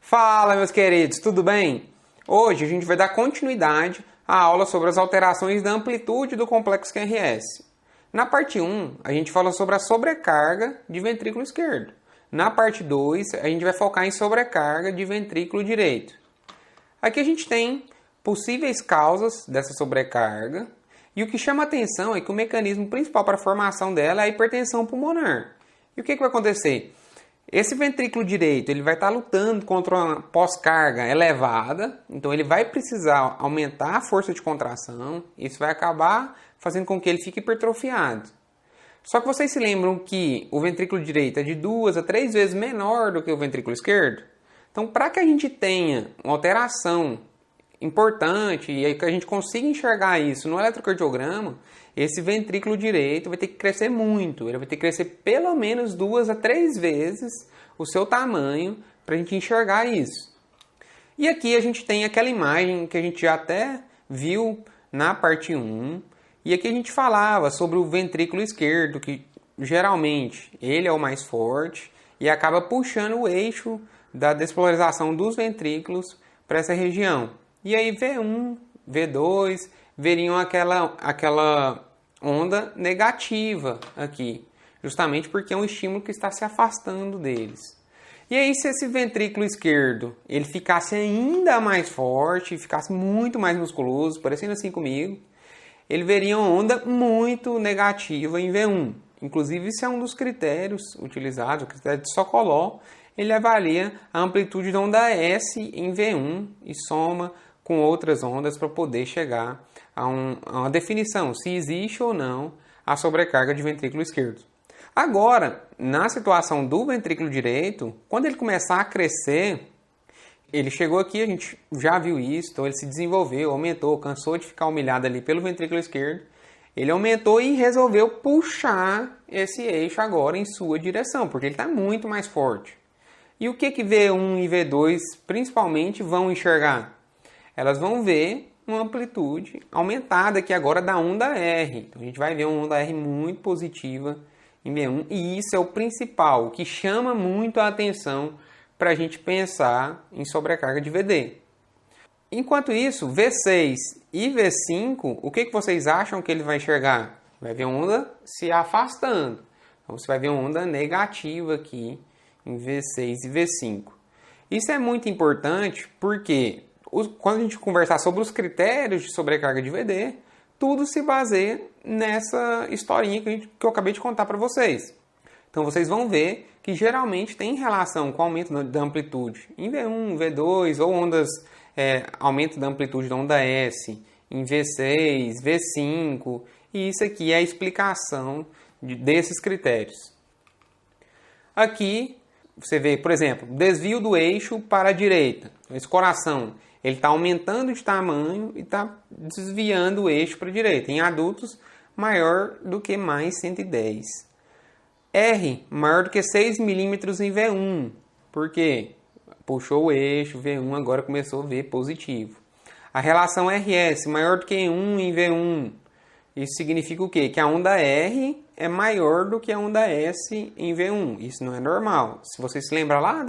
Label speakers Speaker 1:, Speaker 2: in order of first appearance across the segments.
Speaker 1: Fala, meus queridos, tudo bem? Hoje a gente vai dar continuidade à aula sobre as alterações da amplitude do complexo QRS. Na parte 1, a gente fala sobre a sobrecarga de ventrículo esquerdo. Na parte 2, a gente vai focar em sobrecarga de ventrículo direito. Aqui a gente tem possíveis causas dessa sobrecarga e o que chama atenção é que o mecanismo principal para a formação dela é a hipertensão pulmonar. E o que vai acontecer? Esse ventrículo direito ele vai estar lutando contra uma pós-carga elevada, então ele vai precisar aumentar a força de contração, isso vai acabar fazendo com que ele fique hipertrofiado. Só que vocês se lembram que o ventrículo direito é de 2 a 3 vezes menor do que o ventrículo esquerdo? Então, para que a gente tenha uma alteração importante e que a gente consiga enxergar isso no eletrocardiograma, esse ventrículo direito vai ter que crescer muito. Ele vai ter que crescer pelo menos 2 a 3 vezes o seu tamanho para a gente enxergar isso. E aqui a gente tem aquela imagem que a gente já até viu na parte 1. E aqui a gente falava sobre o ventrículo esquerdo, que geralmente ele é o mais forte e acaba puxando o eixo da despolarização dos ventrículos para essa região. E aí V1, V2 veriam aquela onda negativa aqui, justamente porque é um estímulo que está se afastando deles. E aí se esse ventrículo esquerdo ele ficasse ainda mais forte, ficasse muito mais musculoso, parecendo assim comigo, ele veria uma onda muito negativa em V1. Inclusive, isso é um dos critérios utilizados, o critério de Sokolov. Ele avalia a amplitude da onda S em V1 e soma com outras ondas para poder chegar a uma definição, se existe ou não a sobrecarga de ventrículo esquerdo. Agora, na situação do ventrículo direito, quando ele começar a crescer, ele chegou aqui, a gente já viu isso, então ele se desenvolveu, aumentou, cansou de ficar humilhado ali pelo ventrículo esquerdo, ele aumentou e resolveu puxar esse eixo agora em sua direção, porque ele está muito mais forte. E o que V1 e V2 principalmente vão enxergar? Elas vão ver uma amplitude aumentada aqui agora da onda R. Então a gente vai ver uma onda R muito positiva em V1 e isso é o principal, o que chama muito a atenção para a gente pensar em sobrecarga de VD. Enquanto isso, V6 e V5, o que vocês acham que ele vai enxergar? Vai ver uma onda se afastando. Então você vai ver uma onda negativa aqui em V6 e V5. Isso é muito importante porque quando a gente conversar sobre os critérios de sobrecarga de VD, tudo se baseia nessa historinha que eu acabei de contar para vocês. Então vocês vão ver que geralmente tem relação com o aumento da amplitude em V1, V2 ou aumento da amplitude da onda S em V6, V5 e isso aqui é a explicação desses critérios. Aqui você vê, por exemplo, desvio do eixo para a direita. Esse coração ele está aumentando de tamanho e está desviando o eixo para a direita. Em adultos, maior do que mais 110. R maior do que 6 milímetros em V1. Por quê? Puxou o eixo, V1 agora começou a ver positivo. A relação RS maior do que 1 em V1. Isso significa o quê? Que a onda R é maior do que a onda S em V1. Isso não é normal. Se você se lembrar lá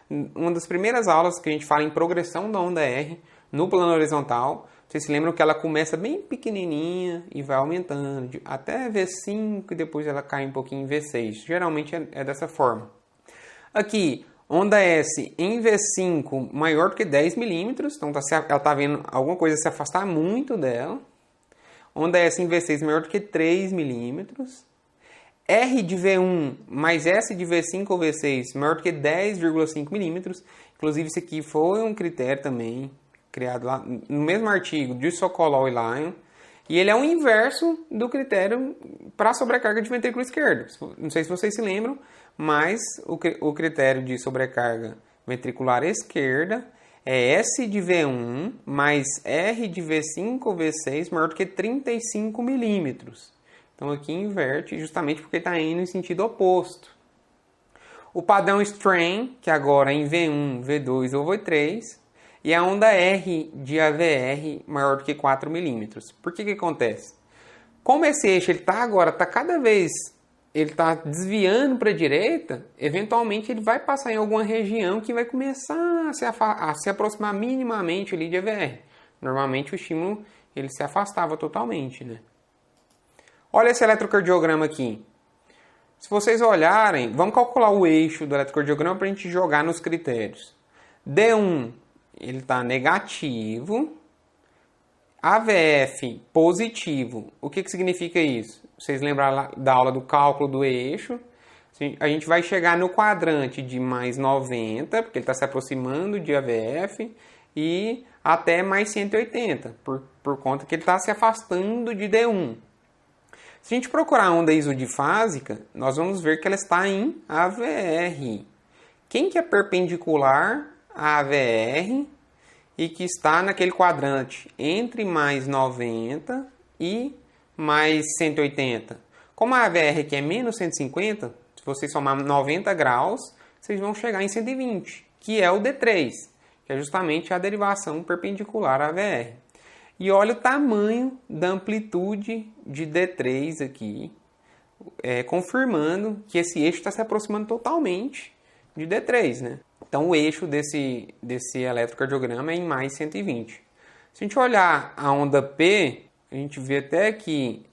Speaker 1: uma das primeiras aulas que a gente fala em progressão da onda R no plano horizontal, vocês se lembram que ela começa bem pequenininha e vai aumentando até V5 e depois ela cai um pouquinho em V6. Geralmente é dessa forma. Aqui, onda S em V5 maior do que 10 milímetros, então ela está vendo alguma coisa se afastar muito dela. Onda S em V6 maior do que 3 milímetros. R de V1 mais S de V5 ou V6 maior do que 10,5 milímetros. Inclusive, isso aqui foi um critério também criado lá no mesmo artigo de Sokolov e Lyon. E ele é o inverso do critério para a sobrecarga de ventrículo esquerdo. Não sei se vocês se lembram, mas o critério de sobrecarga ventricular esquerda é S de V1 mais R de V5 ou V6 maior do que 35 milímetros. Então aqui inverte justamente porque está indo em sentido oposto. O padrão strain, que agora é em V1, V2 ou V3, e a onda R de AVR maior do que 4 milímetros. Por que acontece? Como esse eixo agora está cada vez ele está desviando para a direita, eventualmente ele vai passar em alguma região que vai começar a se aproximar minimamente ali de EVR. Normalmente o estímulo ele se afastava totalmente, né? Olha esse eletrocardiograma aqui. Se vocês olharem, vamos calcular o eixo do eletrocardiograma para a gente jogar nos critérios. D1, ele está negativo. AVF positivo. O que significa isso? Vocês lembraram da aula do cálculo do eixo. A gente vai chegar no quadrante de mais 90, porque ele está se aproximando de AVF, e até mais 180, por conta que ele está se afastando de D1. Se a gente procurar a onda isodifásica, nós vamos ver que ela está em AVR. Quem que é perpendicular a AVR e que está naquele quadrante entre mais 90 e mais 180? Como a AVR aqui é menos 150, se vocês somar 90 graus, vocês vão chegar em 120, que é o D3, que é justamente a derivação perpendicular à AVR. E olha o tamanho da amplitude de D3 aqui, confirmando que esse eixo está se aproximando totalmente de D3, né? Então o eixo desse eletrocardiograma é em mais 120. Se a gente olhar a onda P, a gente vê até que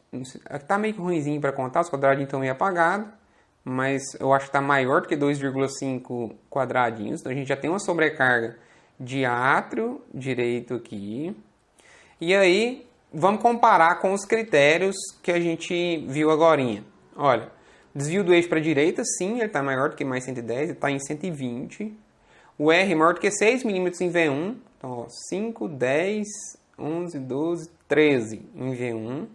Speaker 1: está meio ruimzinho para contar, os quadradinhos estão meio apagados, mas eu acho que está maior do que 2,5 quadradinhos. Então a gente já tem uma sobrecarga de átrio direito aqui. E aí, vamos comparar com os critérios que a gente viu agorinha. Olha, desvio do eixo para a direita, sim, ele está maior do que mais 110, ele está em 120. O R maior do que 6 mm em V1. Então, ó, 5, 10, 11, 12, 13 em V1.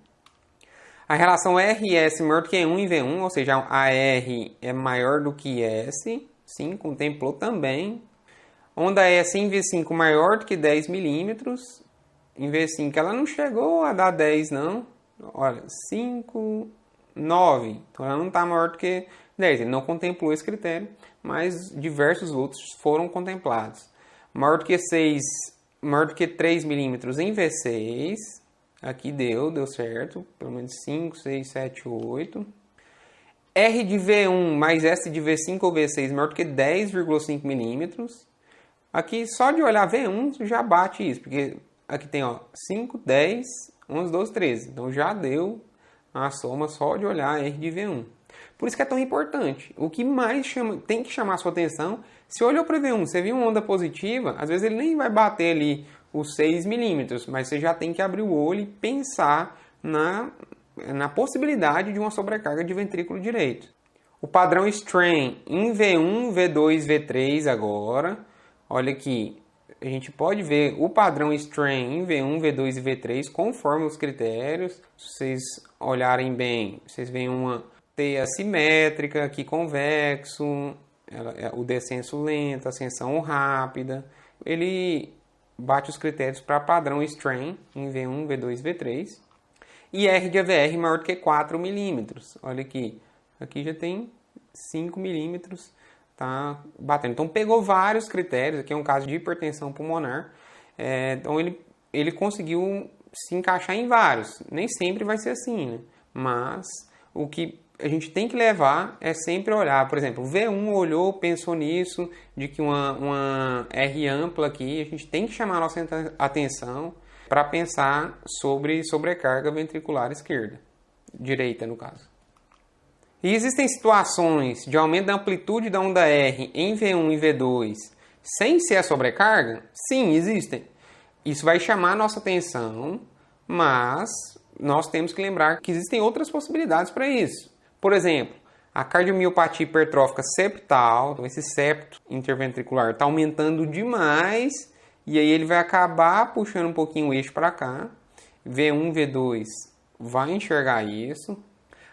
Speaker 1: A relação RS maior do que 1 em V1, ou seja, a R é maior do que S. Sim, contemplou também. Onda S em V5 maior do que 10 mm. Em V5 ela não chegou a dar 10, não. Olha, 5, 9. Então ela não está maior do que 10. Ele não contemplou esse critério, mas diversos outros foram contemplados. Maior do que 6, maior do que 3 milímetros em V6. Aqui deu certo. Pelo menos 5, 6, 7, 8. R de V1 mais S de V5 ou V6 maior do que 10,5 milímetros. Aqui só de olhar V1 já bate isso, porque aqui tem 5, 10, 11, 12, 13. Então já deu a soma só de olhar R de V1. Por isso que é tão importante. O que mais tem que chamar a sua atenção, se olhou para V1, você viu uma onda positiva, às vezes ele nem vai bater ali os 6 milímetros, mas você já tem que abrir o olho e pensar na possibilidade de uma sobrecarga de ventrículo direito. O padrão strain em V1, V2, V3 agora. Olha aqui, a gente pode ver o padrão strain em V1, V2 e V3 conforme os critérios. Se vocês olharem bem, vocês veem uma teia assimétrica, aqui convexo, o descenso lento, a ascensão rápida. Ele bate os critérios para padrão strain em V1, V2 e V3. E R de AVR maior do que 4 milímetros. Olha aqui, aqui já tem 5 milímetros. Tá batendo. Então pegou vários critérios, aqui é um caso de hipertensão pulmonar, então ele conseguiu se encaixar em vários, nem sempre vai ser assim, né? Mas o que a gente tem que levar é sempre olhar, por exemplo, o V1 olhou, pensou nisso, de que uma R ampla aqui, a gente tem que chamar a nossa atenção para pensar sobre sobrecarga ventricular direita no caso. E existem situações de aumento da amplitude da onda R em V1 e V2 sem ser a sobrecarga? Sim, existem. Isso vai chamar a nossa atenção, mas nós temos que lembrar que existem outras possibilidades para isso. Por exemplo, a cardiomiopatia hipertrófica septal, então esse septo interventricular está aumentando demais e aí ele vai acabar puxando um pouquinho o eixo para cá. V1, V2 vai enxergar isso.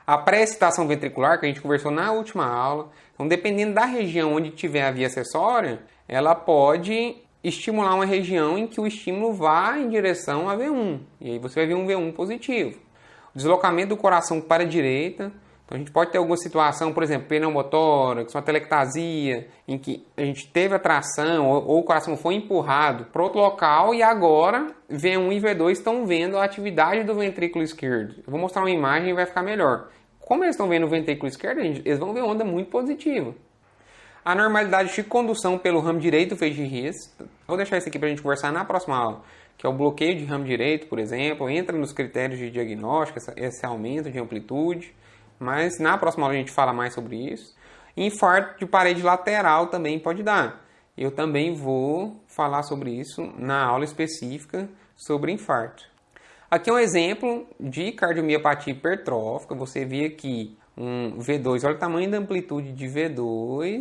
Speaker 1: A pré-excitação ventricular, que a gente conversou na última aula, então dependendo da região onde tiver a via acessória, ela pode estimular uma região em que o estímulo vá em direção a V1. E aí você vai ver um V1 positivo. O deslocamento do coração para a direita. Então a gente pode ter alguma situação, por exemplo, pneumotórax, uma telectasia, em que a gente teve a tração ou o coração foi empurrado para outro local e agora V1 e V2 estão vendo a atividade do ventrículo esquerdo. Eu vou mostrar uma imagem e vai ficar melhor. Como eles estão vendo o ventrículo esquerdo, eles vão ver onda muito positiva. A normalidade de condução pelo ramo direito do feixe de His. Vou deixar isso aqui para a gente conversar na próxima aula, que é o bloqueio de ramo direito, por exemplo, entra nos critérios de diagnóstico, esse aumento de amplitude, mas na próxima aula a gente fala mais sobre isso. Infarto de parede lateral também pode dar. Eu também vou falar sobre isso na aula específica sobre infarto. Aqui é um exemplo de cardiomiopatia hipertrófica. Você vê aqui um V2, olha o tamanho da amplitude de V2.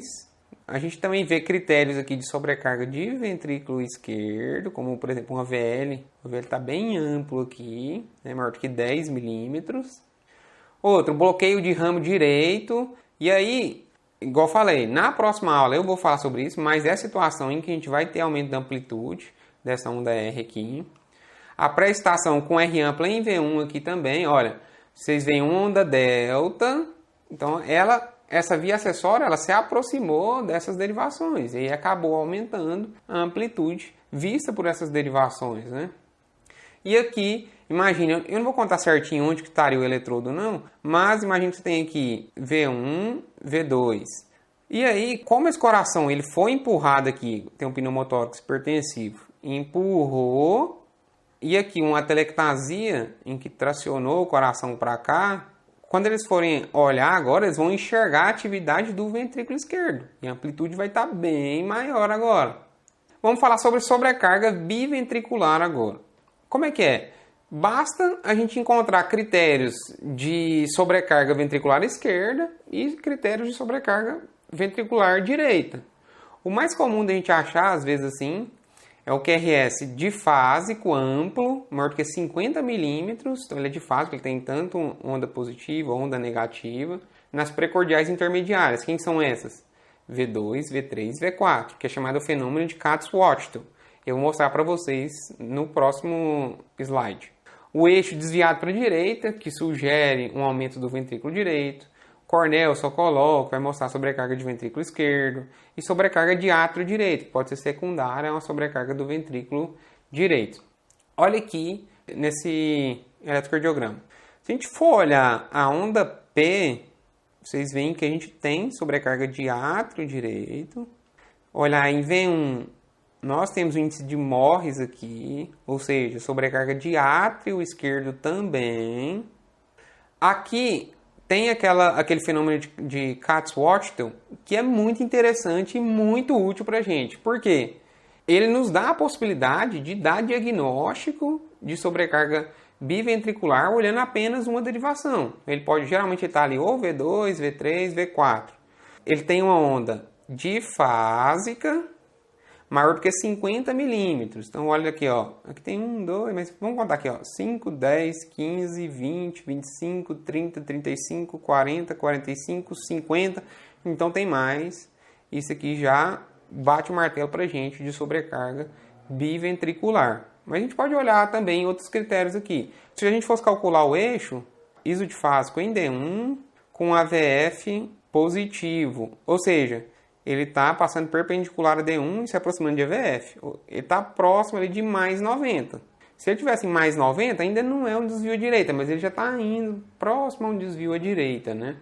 Speaker 1: A gente também vê critérios aqui de sobrecarga de ventrículo esquerdo, como por exemplo uma VL. O VL está bem amplo aqui, né, maior do que 10 milímetros. Outro, bloqueio de ramo direito. E aí, igual falei, na próxima aula eu vou falar sobre isso, mas é a situação em que a gente vai ter aumento da amplitude dessa onda R aqui. A pré-estação com R ampla em V1 aqui também, olha, vocês veem onda delta, então essa via acessória ela se aproximou dessas derivações e acabou aumentando a amplitude vista por essas derivações, né? E aqui, imagine, eu não vou contar certinho onde que estaria o eletrodo não, mas imagine que você tem aqui V1, V2. E aí, como esse coração ele foi empurrado aqui, tem um pneumotórax hipertensivo, empurrou, e aqui uma atelectasia em que tracionou o coração para cá, quando eles forem olhar agora, eles vão enxergar a atividade do ventrículo esquerdo. E a amplitude vai estar bem maior agora. Vamos falar sobre sobrecarga biventricular agora. Como é que é? Basta a gente encontrar critérios de sobrecarga ventricular esquerda e critérios de sobrecarga ventricular direita. O mais comum da gente achar, às vezes assim, é o QRS difásico amplo, maior do que 50 milímetros. Então ele é difásico, ele tem tanto onda positiva, onda negativa. Nas precordiais intermediárias, quem são essas? V2, V3, V4, que é chamado fenômeno de Katz-Wachtel. Eu vou mostrar para vocês no próximo slide. O eixo desviado para a direita, que sugere um aumento do ventrículo direito. Cornell só coloca, vai mostrar sobrecarga de ventrículo esquerdo. E sobrecarga de átrio direito, que pode ser secundária a uma sobrecarga do ventrículo direito. Olha aqui nesse eletrocardiograma. Se a gente for olhar a onda P, vocês veem que a gente tem sobrecarga de átrio direito. Olhar em V1, nós temos o índice de Morris aqui, ou seja, sobrecarga de átrio esquerdo também. Aqui tem aquele fenômeno de Katz-Wachtel que é muito interessante e muito útil para a gente. Por quê? Ele nos dá a possibilidade de dar diagnóstico de sobrecarga biventricular olhando apenas uma derivação. Ele pode geralmente estar ali ou V2, V3, V4. Ele tem uma onda difásica maior do que 50 milímetros. Então, olha aqui, ó. Aqui tem 1, 2, mas vamos contar aqui, ó. 5, 10, 15, 20, 25, 30, 35, 40, 45, 50. Então, tem mais. Isso aqui já bate o martelo pra gente de sobrecarga biventricular. Mas a gente pode olhar também outros critérios aqui. Se a gente fosse calcular o eixo isodifásico em D1 com AVF positivo, ou seja, ele está passando perpendicular a D1 e se aproximando de AVF. Ele está próximo ali de mais 90. Se ele tivesse em mais 90, ainda não é um desvio à direita, mas ele já está indo próximo a um desvio à direita, né?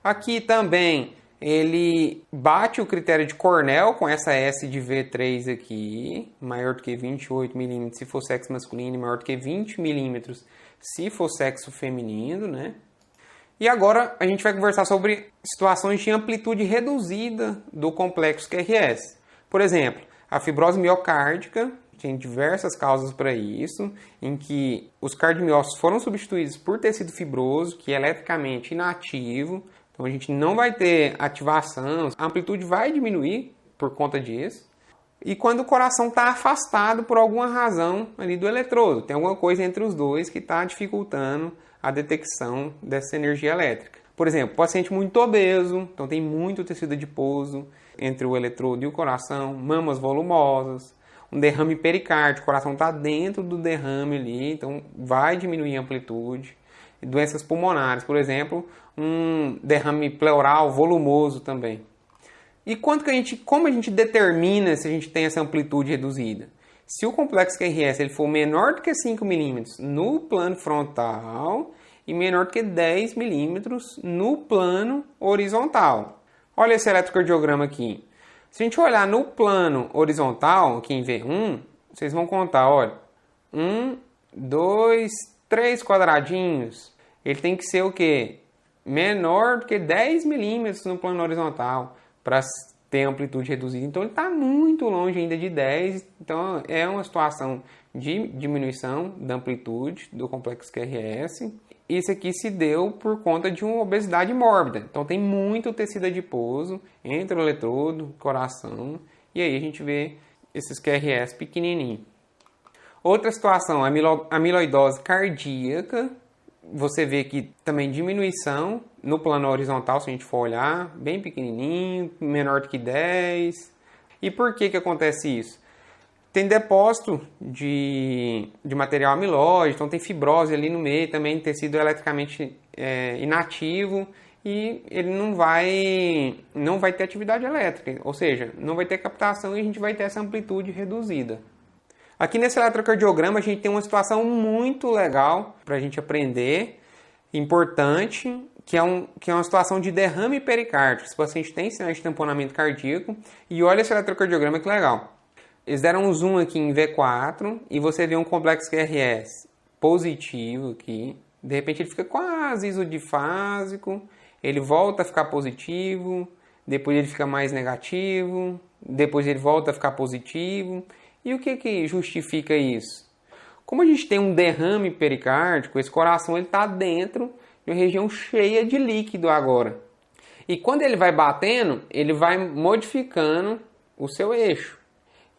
Speaker 1: Aqui também ele bate o critério de Cornell com essa S de V3 aqui, maior do que 28 milímetros se for sexo masculino e maior do que 20 milímetros se for sexo feminino, né? E agora a gente vai conversar sobre situações de amplitude reduzida do complexo QRS. Por exemplo, a fibrose miocárdica, tem diversas causas para isso, em que os cardiomiócitos foram substituídos por tecido fibroso, que é eletricamente inativo. Então a gente não vai ter ativação, a amplitude vai diminuir por conta disso. E quando o coração está afastado por alguma razão ali do eletrodo, tem alguma coisa entre os dois que está dificultando a detecção dessa energia elétrica. Por exemplo, paciente muito obeso, então tem muito tecido adiposo entre o eletrodo e o coração, mamas volumosas, um derrame pericárdico, o coração está dentro do derrame ali, então vai diminuir a amplitude. Doenças pulmonares, por exemplo, um derrame pleural volumoso também. E como a gente determina se a gente tem essa amplitude reduzida? Se o complexo QRS ele for menor do que 5 milímetros no plano frontal e menor do que 10 milímetros no plano horizontal. Olha esse eletrocardiograma aqui. Se a gente olhar no plano horizontal, aqui em V1, vocês vão contar, olha, 1, 2, 3 quadradinhos. Ele tem que ser o quê? Menor do que 10 milímetros no plano horizontal para ter amplitude reduzida. Então ele está muito longe ainda de 10. Então é uma situação de diminuição da amplitude do complexo QRS. Isso aqui se deu por conta de uma obesidade mórbida. Então tem muito tecido adiposo entre o eletrodo, coração. E aí a gente vê esses QRS pequenininhos. Outra situação, amiloidose cardíaca. Você vê que também diminuição no plano horizontal, se a gente for olhar, bem pequenininho, menor do que 10. E por que acontece isso? Tem depósito de material amiloide, então tem fibrose ali no meio, também tecido eletricamente inativo e ele não vai ter atividade elétrica, ou seja, não vai ter captação e a gente vai ter essa amplitude reduzida. Aqui nesse eletrocardiograma a gente tem uma situação muito legal para a gente aprender, importante, que é uma situação de derrame pericárdico. Esse paciente tem sinais de tamponamento cardíaco e olha esse eletrocardiograma que legal. Eles deram um zoom aqui em V4 e você vê um complexo QRS positivo aqui. De repente ele fica quase isodifásico, ele volta a ficar positivo, depois ele fica mais negativo, depois ele volta a ficar positivo. E o que justifica isso? Como a gente tem um derrame pericárdico, esse coração está dentro de uma região cheia de líquido agora. E quando ele vai batendo, ele vai modificando o seu eixo.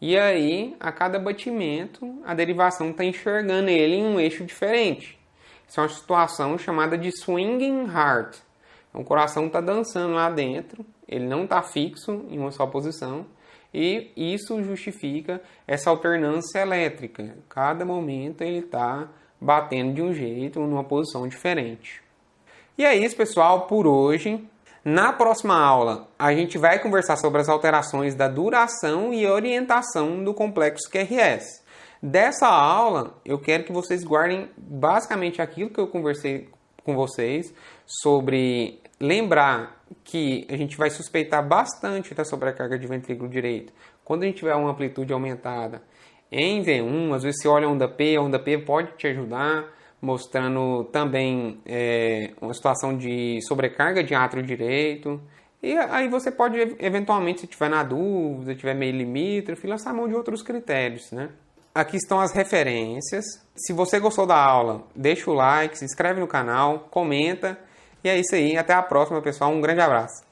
Speaker 1: E aí, a cada batimento, a derivação está enxergando ele em um eixo diferente. Isso é uma situação chamada de swinging heart. Então, o coração está dançando lá dentro, ele não está fixo em uma só posição. E isso justifica essa alternância elétrica. Cada momento ele está batendo de um jeito, numa posição diferente. E é isso, pessoal, por hoje. Na próxima aula, a gente vai conversar sobre as alterações da duração e orientação do complexo QRS. Dessa aula, eu quero que vocês guardem basicamente aquilo que eu conversei com vocês sobre lembrar que a gente vai suspeitar bastante da sobrecarga de ventrículo direito quando a gente tiver uma amplitude aumentada em V1. Às vezes você olha a onda P pode te ajudar, mostrando também uma situação de sobrecarga de átrio direito. E aí você pode, eventualmente, se tiver na dúvida, tiver meio limítrofe, lançar mão de outros critérios, né? Aqui estão as referências. Se você gostou da aula, deixa o like, se inscreve no canal, comenta. E é isso aí. Até a próxima, pessoal. Um grande abraço.